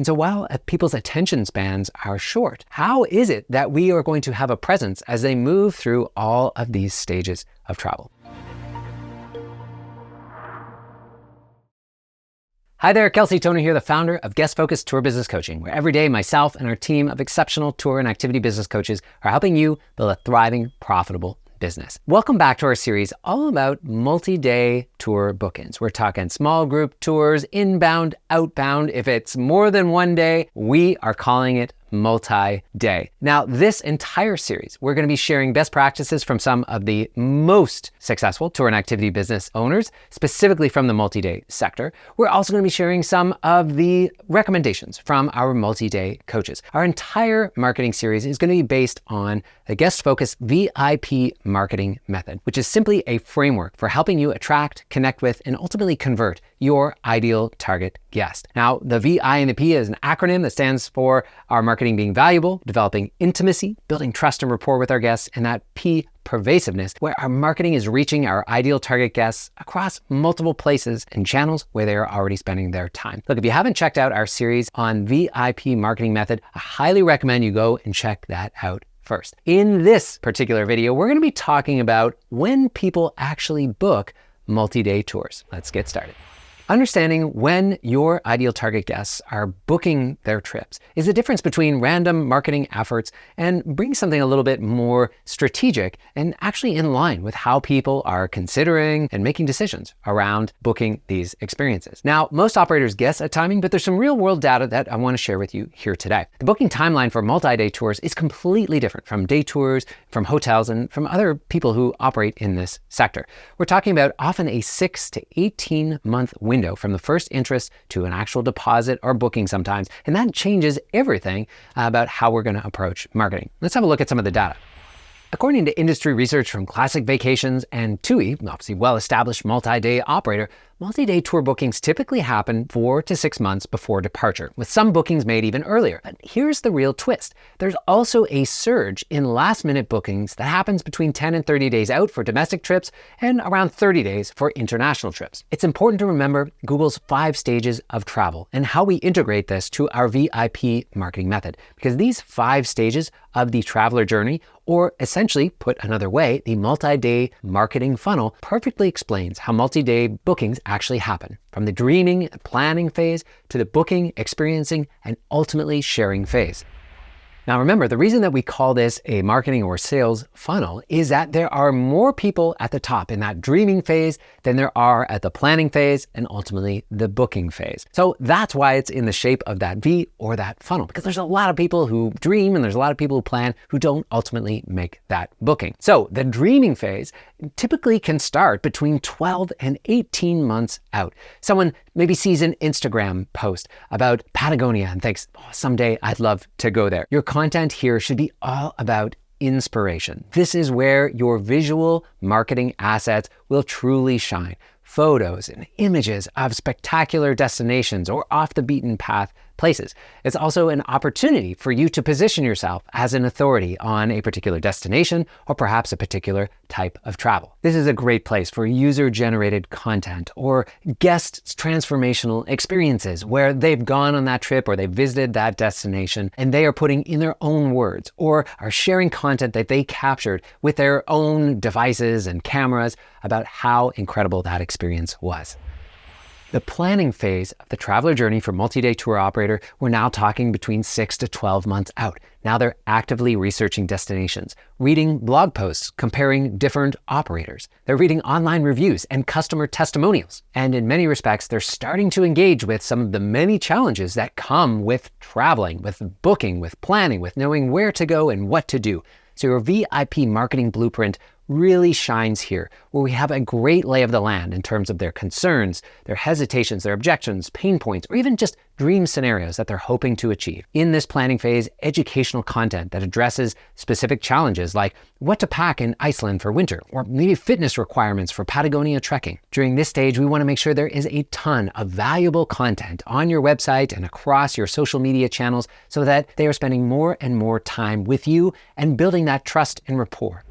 And so while people's attention spans are short, how is it that we are going to have a presence as they move through all of these stages of travel? Hi there, Kelsey Toner here, the founder of Guest Focused Tour Business Coaching, where every day myself and our team of exceptional tour and activity business coaches are helping you build a thriving, profitable business. Welcome back to our series all about multi-day tour bookings. We're talking small group tours, inbound, outbound. If it's more than one day, we are calling it multi-day. Now, this entire series, we're going to be sharing best practices from some of the most successful tour and activity business owners, specifically from the multi-day sector. We're also going to be sharing some of the recommendations from our multi-day coaches. Our entire marketing series is going to be based on the Guest Focused VIP marketing method, which is simply a framework for helping you attract, connect with, and ultimately convert your ideal target guest. Now, the VI and the P is an acronym that stands for our marketing being valuable, developing intimacy, building trust and rapport with our guests, and that P, pervasiveness, where our marketing is reaching our ideal target guests across multiple places and channels where they are already spending their time. Look, if you haven't checked out our series on VIP marketing method, I highly recommend you go and check that out first. In this particular video, we're going to be talking about when people actually book multi-day tours. Let's get started. Understanding when your ideal target guests are booking their trips is the difference between random marketing efforts and bring something a little bit more strategic and actually in line with how people are considering and making decisions around booking these experiences. Now, most operators guess at timing, but there's some real world data that I want to share with you here today. The booking timeline for multi-day tours is completely different from day tours, from hotels, and from other people who operate in this sector. We're talking about often a 6 to 18 month window from the first interest to an actual deposit or booking sometimes. And that changes everything about how we're going to approach marketing. Let's have a look at some of the data. According to industry research from Classic Vacations and TUI, obviously well-established multi-day operator, multi-day tour bookings typically happen 4 to 6 months before departure, with some bookings made even earlier. But here's the real twist. There's also a surge in last-minute bookings that happens between 10 and 30 days out for domestic trips and around 30 days for international trips. It's important to remember Google's 5 stages of travel and how we integrate this to our VIP marketing method, because these 5 stages of the traveler journey, or essentially put another way, the multi-day marketing funnel, perfectly explains how multi-day bookings actually happen, from the dreaming and planning phase to the booking, experiencing, and ultimately sharing phase. Now remember, the reason that we call this a marketing or sales funnel is that there are more people at the top in that dreaming phase than there are at the planning phase and ultimately the booking phase. So that's why it's in the shape of that V or that funnel, because there's a lot of people who dream and there's a lot of people who plan who don't ultimately make that booking. So the dreaming phase typically can start between 12 and 18 months out. Someone maybe sees an Instagram post about Patagonia and thinks, oh, someday I'd love to go there. Your content here should be all about inspiration. This is where your visual marketing assets will truly shine. Photos and images of spectacular destinations or off the beaten path places. It's also an opportunity for you to position yourself as an authority on a particular destination or perhaps a particular type of travel. This is a great place for user-generated content or guest transformational experiences where they've gone on that trip or they visited that destination and they are putting in their own words or are sharing content that they captured with their own devices and cameras about how incredible that experience was. The planning phase of the traveler journey for multi-day tour operator, we're now talking between 6 to 12 months out. Now they're actively researching destinations, reading blog posts, comparing different operators. They're reading online reviews and customer testimonials. And in many respects, they're starting to engage with some of the many challenges that come with traveling, with booking, with planning, with knowing where to go and what to do. So your VIP marketing blueprint really shines here, where we have a great lay of the land in terms of their concerns, their hesitations, their objections, pain points, or even just dream scenarios that they're hoping to achieve. In this planning phase, educational content that addresses specific challenges like what to pack in Iceland for winter, or maybe fitness requirements for Patagonia trekking. During this stage, we want to make sure there is a ton of valuable content on your website and across your social media channels so that they are spending more and more time with you and building that trust and rapport.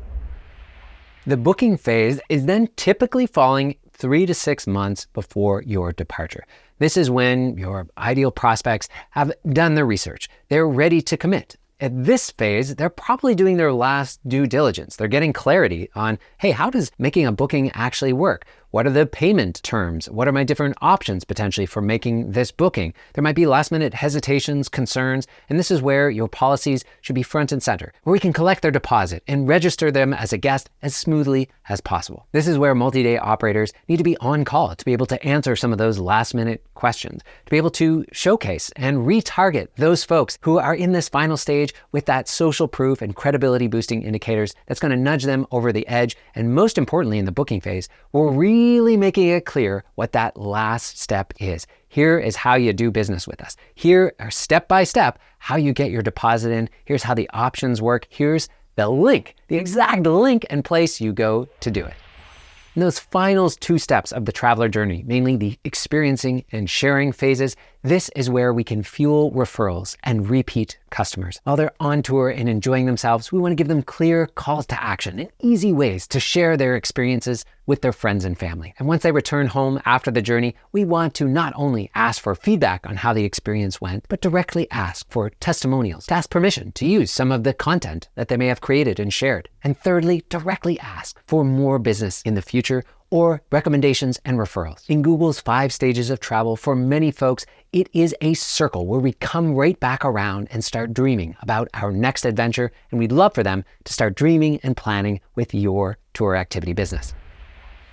The booking phase is then typically falling 3 to 6 months before your departure. This is when your ideal prospects have done their research. They're ready to commit. At this phase, they're probably doing their last due diligence. They're getting clarity on, hey, how does making a booking actually work? What are the payment terms? What are my different options potentially for making this booking? There might be last minute hesitations, concerns, and this is where your policies should be front and center, where we can collect their deposit and register them as a guest as smoothly as possible. This is where multi-day operators need to be on call to be able to answer some of those last minute questions, to be able to showcase and retarget those folks who are in this final stage with that social proof and credibility boosting indicators that's going to nudge them over the edge. And most importantly, in the booking phase, we're really making it clear what that last step is. Here is how you do business with us. Here are step by step how you get your deposit in. Here's how the options work. Here's the link, the exact link and place you go to do it. In those final 2 steps of the traveler journey, mainly the experiencing and sharing phases, this is where we can fuel referrals and repeat customers. While they're on tour and enjoying themselves, we want to give them clear calls to action and easy ways to share their experiences with their friends and family. And once they return home after the journey, we want to not only ask for feedback on how the experience went, but directly ask for testimonials, to ask permission to use some of the content that they may have created and shared. And thirdly, directly ask for more business in the future or recommendations and referrals. In Google's 5 stages of travel, for many folks, it is a circle where we come right back around and start dreaming about our next adventure. And we'd love for them to start dreaming and planning with your tour activity business.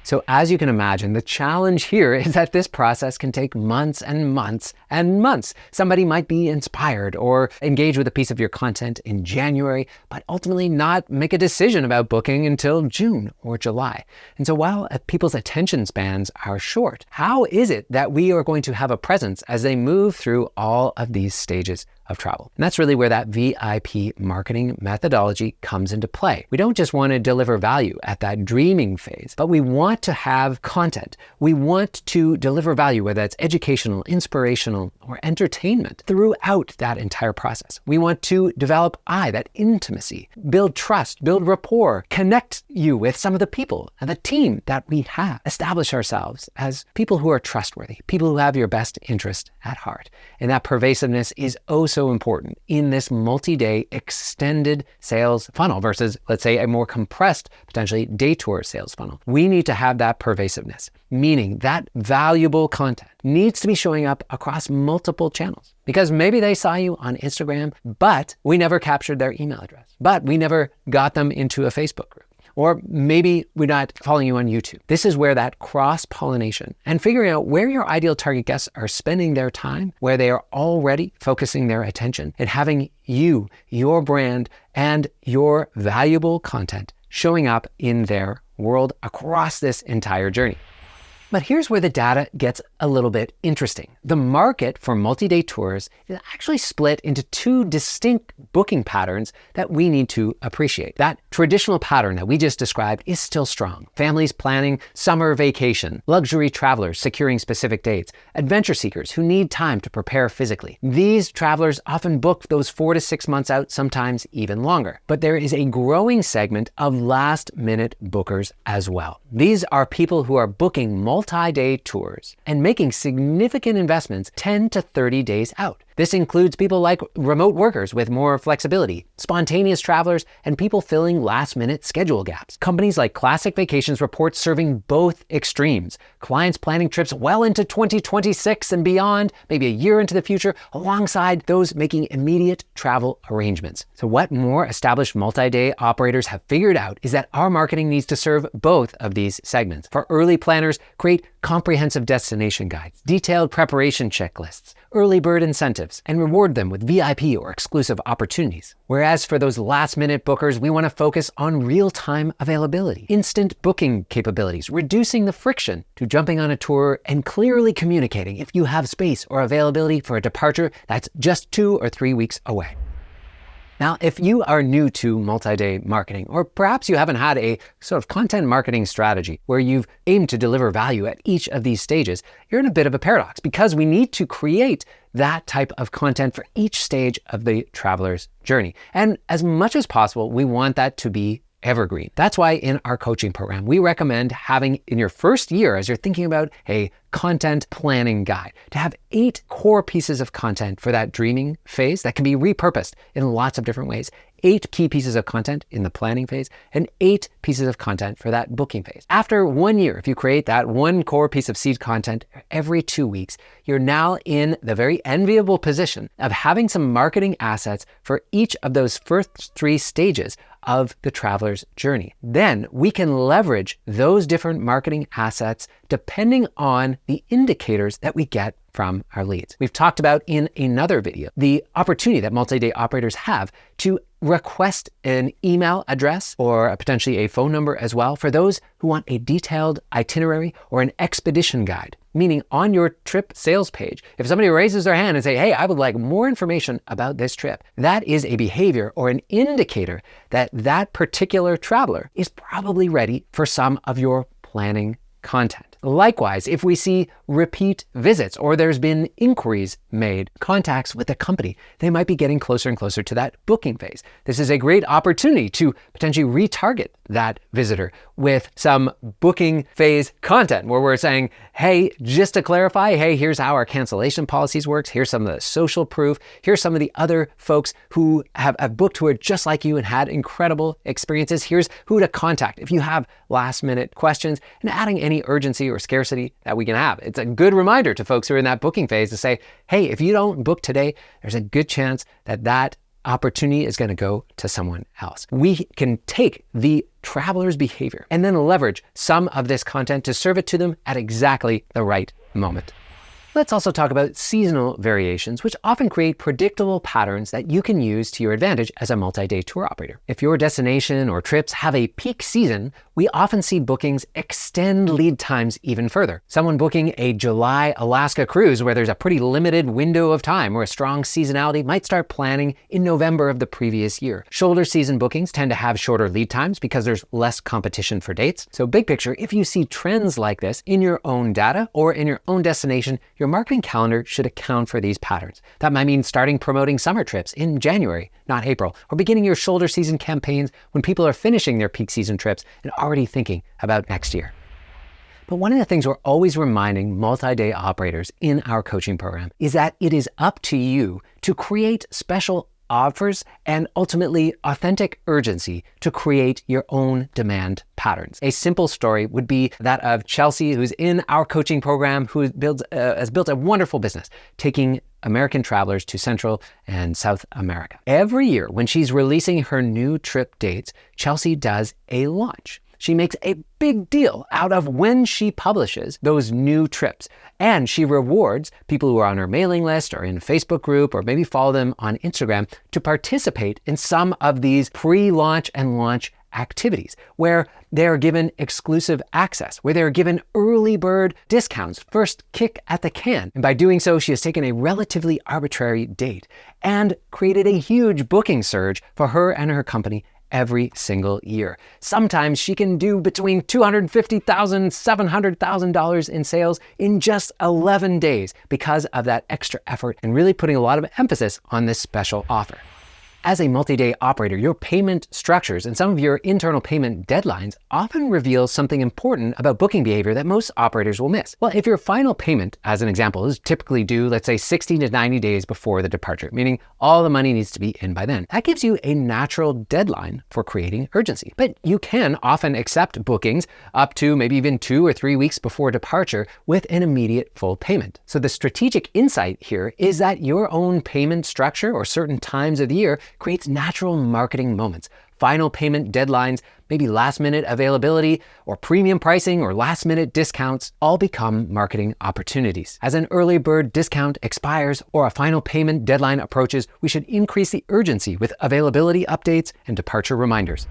So as you can imagine, the challenge here is that this process can take months and months and months. Somebody might be inspired or engage with a piece of your content in January, but ultimately not make a decision about booking until June or July. And so while people's attention spans are short, how is it that we are going to have a presence as they move through all of these stages of travel? And that's really where that VIP marketing methodology comes into play. We don't just want to deliver value at that dreaming phase, but we want to have content. We want to deliver value, whether that's educational, inspirational, or entertainment throughout that entire process. We want to develop that intimacy, build trust, build rapport, connect you with some of the people and the team that we have, establish ourselves as people who are trustworthy, people who have your best interest at heart. And that pervasiveness is so important in this multi-day extended sales funnel versus, let's say, a more compressed, potentially day tour sales funnel. We need to have that pervasiveness, meaning that valuable content needs to be showing up across multiple channels. Because maybe they saw you on Instagram, but we never captured their email address, but we never got them into a Facebook group. Or maybe we're not following you on YouTube. This is where that cross-pollination and figuring out where your ideal target guests are spending their time, where they are already focusing their attention, and having you, your brand, and your valuable content showing up in their world across this entire journey. But here's where the data gets a little bit interesting. The market for multi-day tours is actually split into 2 distinct booking patterns that we need to appreciate. That traditional pattern that we just described is still strong. Families planning summer vacation, luxury travelers securing specific dates, adventure seekers who need time to prepare physically. These travelers often book those 4 to 6 months out, sometimes even longer. But there is a growing segment of last-minute bookers as well. These are people who are booking multi-day tours and making significant investments 10 to 30 days out. This includes people like remote workers with more flexibility, spontaneous travelers, and people filling last-minute schedule gaps. Companies like Classic Vacations report serving both extremes. Clients planning trips well into 2026 and beyond, maybe a year into the future, alongside those making immediate travel arrangements. So what more established multi-day operators have figured out is that our marketing needs to serve both of these segments. For early planners, create comprehensive destination guides, detailed preparation checklists, early bird incentives, and reward them with VIP or exclusive opportunities. Whereas for those last-minute bookers, we want to focus on real-time availability, instant booking capabilities, reducing the friction to jumping on a tour and clearly communicating if you have space or availability for a departure that's just 2 or 3 weeks away. Now, if you are new to multi-day marketing, or perhaps you haven't had a sort of content marketing strategy where you've aimed to deliver value at each of these stages, you're in a bit of a paradox because we need to create that type of content for each stage of the traveler's journey. And as much as possible, we want that to be evergreen. That's why in our coaching program, we recommend having in your first year, as you're thinking about a content planning guide, to have 8 core pieces of content for that dreaming phase that can be repurposed in lots of different ways. 8 key pieces of content in the planning phase and 8 pieces of content for that booking phase. After 1 year, if you create that one core piece of seed content every 2 weeks, you're now in the very enviable position of having some marketing assets for each of those first 3 stages of the traveler's journey. Then we can leverage those different marketing assets depending on the indicators that we get from our leads. We've talked about in another video the opportunity that multi-day operators have to request an email address or potentially a phone number as well for those who want a detailed itinerary or an expedition guide. Meaning on your trip sales page, if somebody raises their hand and say, hey, I would like more information about this trip, that is a behavior or an indicator that that particular traveler is probably ready for some of your planning content. Likewise, if we see repeat visits or there's been inquiries made, contacts with the company, they might be getting closer and closer to that booking phase. This is a great opportunity to potentially retarget that visitor with some booking phase content where we're saying, hey, just to clarify, hey, here's how our cancellation policies works. Here's some of the social proof. Here's some of the other folks who have booked who are just like you and had incredible experiences. Here's who to contact if you have last minute questions, and adding any urgency or scarcity that we can have. It's a good reminder to folks who are in that booking phase to say, hey, if you don't book today, there's a good chance that that opportunity is going to go to someone else. We can take the traveler's behavior and then leverage some of this content to serve it to them at exactly the right moment. Let's also talk about seasonal variations, which often create predictable patterns that you can use to your advantage as a multi-day tour operator. If your destination or trips have a peak season, we often see bookings extend lead times even further. Someone booking a July Alaska cruise where there's a pretty limited window of time or a strong seasonality might start planning in November of the previous year. Shoulder season bookings tend to have shorter lead times because there's less competition for dates. So big picture, if you see trends like this in your own data or in your own destination, your marketing calendar should account for these patterns. That might mean starting promoting summer trips in January, not April, or beginning your shoulder season campaigns when people are finishing their peak season trips and already thinking about next year. But one of the things we're always reminding multi-day operators in our coaching program is that it is up to you to create special offers and ultimately authentic urgency to create your own demand patterns. A simple story would be that of Chelsea, who's in our coaching program, who has built a wonderful business taking American travelers to Central and South America. Every year when she's releasing her new trip dates, Chelsea does a launch. She makes a big deal out of when she publishes those new trips. And she rewards people who are on her mailing list or in a Facebook group or maybe follow them on Instagram to participate in some of these pre-launch and launch activities where they're given exclusive access, where they're given early bird discounts, first kick at the can. And by doing so, she has taken a relatively arbitrary date and created a huge booking surge for her and her company every single year. Sometimes she can do between $250,000, $700,000 in sales in just 11 days because of that extra effort and really putting a lot of emphasis on this special offer. As a multi-day operator, your payment structures and some of your internal payment deadlines often reveal something important about booking behavior that most operators will miss. Well, if your final payment, as an example, is typically due, let's say 60 to 90 days before the departure, meaning all the money needs to be in by then, that gives you a natural deadline for creating urgency. But you can often accept bookings up to maybe even 2 or 3 weeks before departure with an immediate full payment. So the strategic insight here is that your own payment structure or certain times of the year creates natural marketing moments. Final payment deadlines, maybe last minute availability or premium pricing or last minute discounts all become marketing opportunities. As an early bird discount expires or a final payment deadline approaches, we should increase the urgency with availability updates and departure reminders.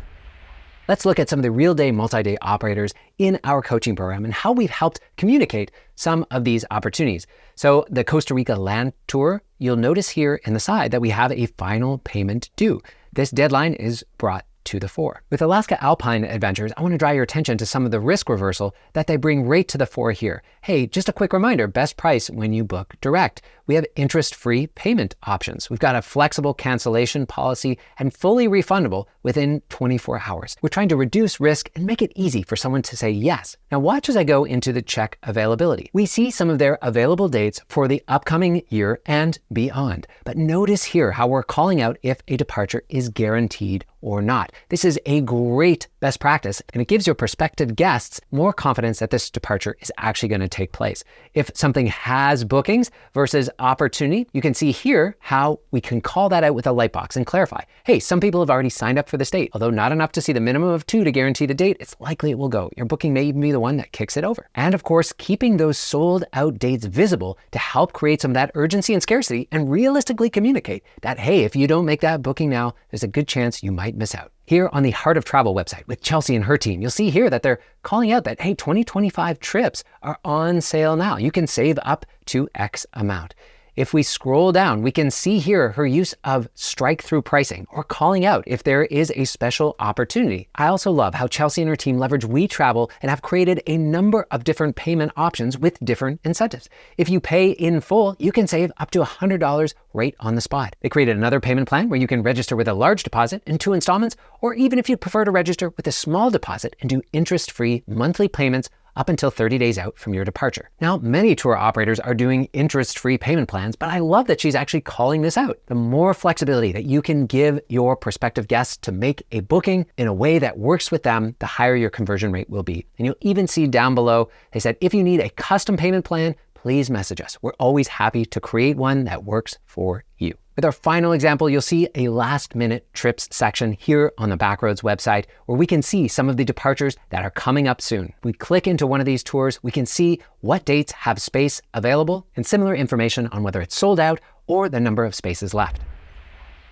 Let's look at some of the real day multi-day operators in our coaching program and how we've helped communicate some of these opportunities. So the Costa Rica land tour, you'll notice here in the side that we have a final payment due. This deadline is brought to the fore. With Alaska Alpine Adventures, I want to draw your attention to some of the risk reversal that they bring right to the fore here. Hey, just a quick reminder, best price when you book direct. we have interest-free payment options. We've got a flexible cancellation policy and fully refundable within 24 hours. We're trying to reduce risk and make it easy for someone to say yes. Now watch as I go into the check availability. We see some of their available dates for the upcoming year and beyond. But notice here how we're calling out if a departure is guaranteed or not. This is a great best practice, and it gives your prospective guests more confidence that this departure is actually going to take place. If something has bookings versus opportunity, you can see here how we can call that out with a light box and clarify, hey, some people have already signed up for this date. Although not enough to see the minimum of 2 to guarantee the date, it's likely it will go. Your booking may even be the one that kicks it over. And of course, keeping those sold out dates visible to help create some of that urgency and scarcity and realistically communicate that, hey, if you don't make that booking now, there's a good chance you might miss out. Here on the Heart of Travel website with Chelsea and her team, you'll see here that they're calling out that, hey, 2025 trips are on sale now. You can save up to X amount. If we scroll down, we can see here her use of strike-through pricing or calling out if there is a special opportunity. I also love how Chelsea and her team leverage WeTravel and have created a number of different payment options with different incentives. If you pay in full, you can save up to $100 right on the spot. They created another payment plan where you can register with a large deposit in 2 installments, or even if you prefer to register with a small deposit and do interest-free monthly payments up until 30 days out from your departure. Now, many tour operators are doing interest-free payment plans, but I love that she's actually calling this out. The more flexibility that you can give your prospective guests to make a booking in a way that works with them, the higher your conversion rate will be. And you'll even see down below, they said, if you need a custom payment plan, please message us. We're always happy to create one that works for you. With our final example, you'll see a last-minute trips section here on the Backroads website where we can see some of the departures that are coming up soon. We click into one of these tours, we can see what dates have space available and similar information on whether it's sold out or the number of spaces left.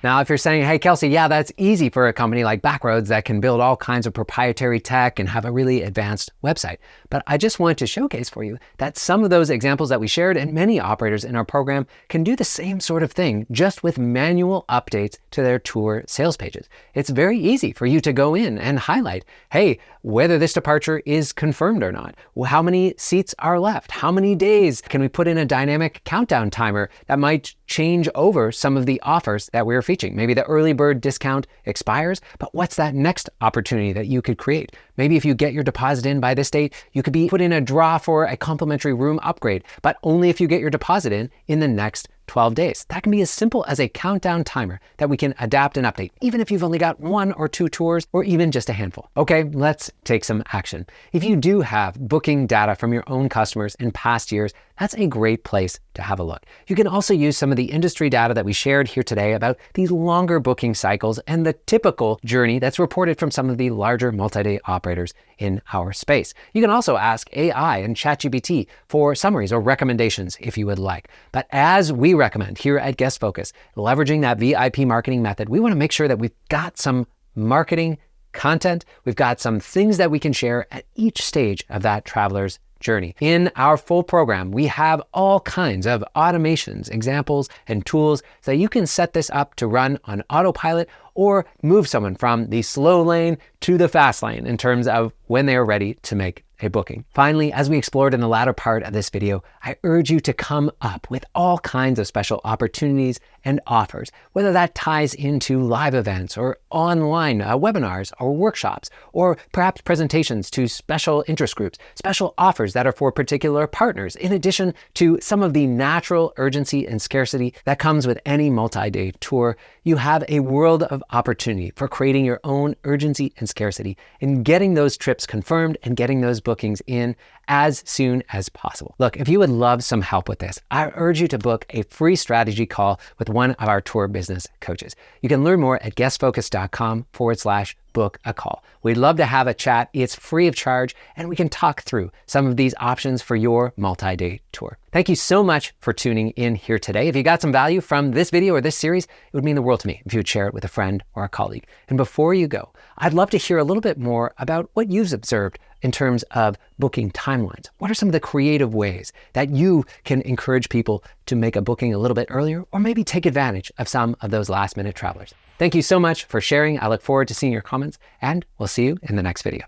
Now, if you're saying, hey, Kelsey, yeah, that's easy for a company like Backroads that can build all kinds of proprietary tech and have a really advanced website. But I just wanted to showcase for you that some of those examples that we shared and many operators in our program can do the same sort of thing just with manual updates to their tour sales pages. It's very easy for you to go in and highlight, hey, whether this departure is confirmed or not, how many seats are left, how many days, can we put in a dynamic countdown timer that might change over some of the offers that we're featuring. Maybe the early bird discount expires, but what's that next opportunity that you could create? Maybe if you get your deposit in by this date, you could be put in a draw for a complimentary room upgrade, but only if you get your deposit in the next 12 days. That can be as simple as a countdown timer that we can adapt and update, even if you've only got 1 or 2 tours or even just a handful. Okay, let's take some action. If you do have booking data from your own customers in past years, that's a great place to have a look. You can also use some of the industry data that we shared here today about these longer booking cycles and the typical journey that's reported from some of the larger multi-day operators in our space. You can also ask AI and ChatGPT for summaries or recommendations if you would like. But as we recommend here at Guest Focus, leveraging that VIP marketing method, we want to make sure that we've got some marketing content, we've got some things that we can share at each stage of that traveler's journey. In our full program, we have all kinds of automations, examples, and tools so you can set this up to run on autopilot or move someone from the slow lane to the fast lane in terms of when they are ready to make a booking. Finally, as we explored in the latter part of this video, I urge you to come up with all kinds of special opportunities and offers, whether that ties into live events or online webinars or workshops, or perhaps presentations to special interest groups, special offers that are for particular partners, in addition to some of the natural urgency and scarcity that comes with any multi-day tour. You have a world of opportunity for creating your own urgency and scarcity and getting those trips confirmed and getting those bookings in as soon as possible. Look, if you would love some help with this, I urge you to book a free strategy call with one of our tour business coaches. You can learn more at guestfocus.com/book a call. We'd love to have a chat. It's free of charge, and we can talk through some of these options for your multi-day tour. Thank you so much for tuning in here today. If you got some value from this video or this series, it would mean the world to me if you would share it with a friend or a colleague. And before you go, I'd love to hear a little bit more about what you've observed in terms of booking timelines. What are some of the creative ways that you can encourage people to make a booking a little bit earlier, or maybe take advantage of some of those last minute travelers? Thank you so much for sharing. I look forward to seeing your comments, and we'll see you in the next video.